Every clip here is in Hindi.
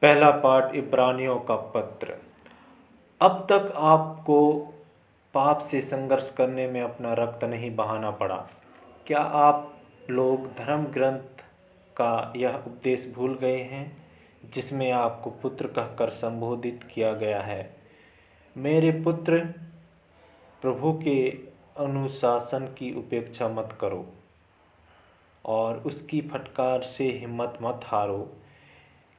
पहला पाठ इब्रानियों का पत्र। अब तक आपको पाप से संघर्ष करने में अपना रक्त नहीं बहाना पड़ा। क्या आप लोग धर्म ग्रंथ का यह उपदेश भूल गए हैं जिसमें आपको पुत्र कहकर संबोधित किया गया है? मेरे पुत्र, प्रभु के अनुशासन की उपेक्षा मत करो और उसकी फटकार से हिम्मत मत हारो,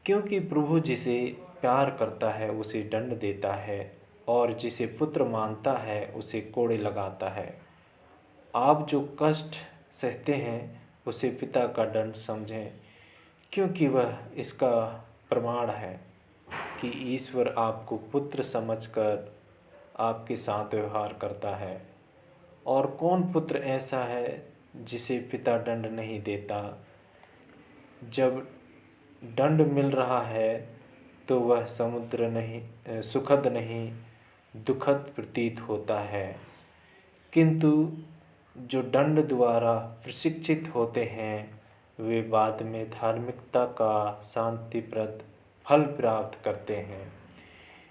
क्योंकि प्रभु जिसे प्यार करता है उसे दंड देता है और जिसे पुत्र मानता है उसे कोड़े लगाता है। आप जो कष्ट सहते हैं उसे पिता का दंड समझें, क्योंकि वह इसका प्रमाण है कि ईश्वर आपको पुत्र समझकर आपके साथ व्यवहार करता है। और कौन पुत्र ऐसा है जिसे पिता दंड नहीं देता? जब दंड मिल रहा है तो वह सुखद नहीं, दुखद प्रतीत होता है, किंतु जो दंड द्वारा प्रशिक्षित होते हैं वे बाद में धार्मिकता का शांतिप्रद फल प्राप्त करते हैं।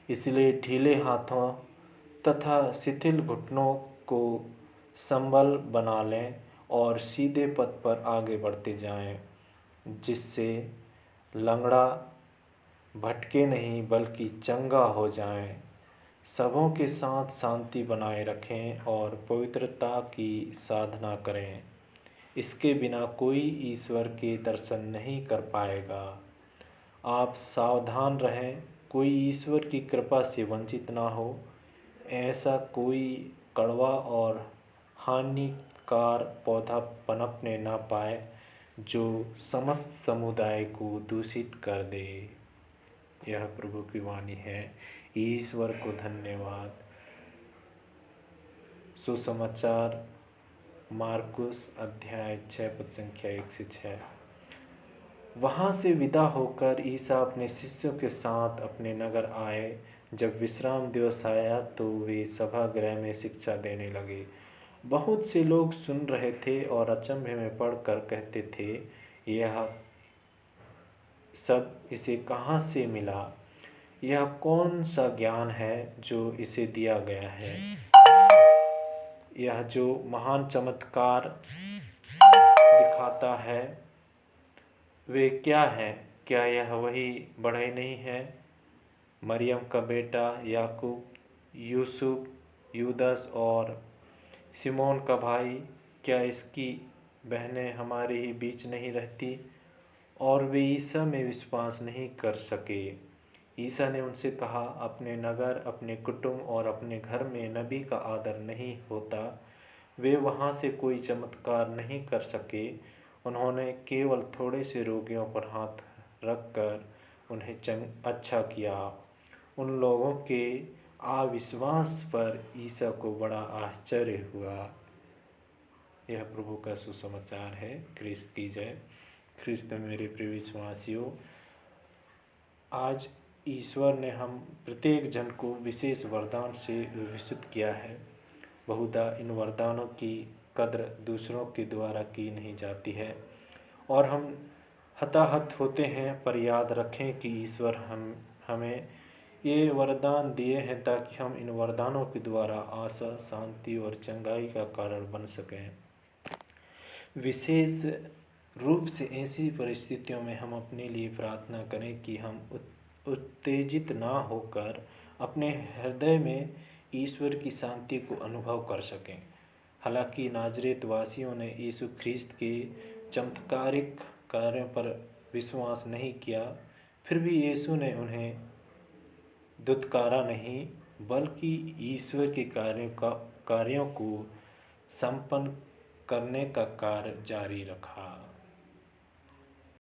इसलिए ढीले हाथों तथा शिथिल घुटनों को संबल बना लें और सीधे पथ पर आगे बढ़ते जाएं, जिससे लंगड़ा भटके नहीं बल्कि चंगा हो जाएं। सबों के साथ शांति बनाए रखें और पवित्रता की साधना करें। इसके बिना कोई ईश्वर के दर्शन नहीं कर पाएगा। आप सावधान रहें, कोई ईश्वर की कृपा से वंचित ना हो। ऐसा कोई कड़वा और हानिकार पौधा पनपने ना पाए जो समस्त समुदाय को दूषित कर दे। यह प्रभु की वाणी है। ईश्वर को धन्यवाद। सुसमाचार मार्कुस अध्याय 6 पद संख्या 1 से 6। वहाँ से विदा होकर ईसा अपने शिष्यों के साथ अपने नगर आए। जब विश्राम दिवस आया तो वे सभागृह में शिक्षा देने लगे। बहुत से लोग सुन रहे थे और अचंभे में पड़कर कहते थे, यह सब इसे कहाँ से मिला? यह कौन सा ज्ञान है जो इसे दिया गया है? यह जो महान चमत्कार दिखाता है वे क्या हैं? क्या यह वही बढ़ई नहीं है? मरियम का बेटा याकूब, यूसुफ, यूदस और सिमोन का भाई, क्या इसकी बहनें हमारे ही बीच नहीं रहती? और वे ईसा में विश्वास नहीं कर सके। ईसा ने उनसे कहा, अपने नगर, अपने कुटुंब और अपने घर में नबी का आदर नहीं होता। वे वहाँ से कोई चमत्कार नहीं कर सके। उन्होंने केवल थोड़े से रोगियों पर हाथ रखकर उन्हें अच्छा किया। उन लोगों के अविश्वास पर ईसा को बड़ा आश्चर्य हुआ। यह प्रभु का सुसमाचार है। ख्रिस्त की जय। ख्रिस्त में मेरे प्रिय विश्वासियों, आज ईश्वर ने हम प्रत्येक जन को विशेष वरदान से विभूषित किया है। बहुधा इन वरदानों की कद्र दूसरों के द्वारा की नहीं जाती है और हम हताहत होते हैं, पर याद रखें कि ईश्वर हमें ये वरदान दिए हैं ताकि हम इन वरदानों के द्वारा आशा, शांति और चंगाई का कारण बन सकें। विशेष रूप से ऐसी परिस्थितियों में हम अपने लिए प्रार्थना करें कि हम उत्तेजित ना होकर अपने हृदय में ईश्वर की शांति को अनुभव कर सकें। हालांकि नाज़रेत वासियों ने यीशु ख्रिस्त के चमत्कारिक कार्यों पर विश्वास नहीं किया, फिर भी यीशु ने उन्हें दुत्कारा नहीं बल्कि ईश्वर के कार्यों को संपन्न करने का कार्य जारी रखा।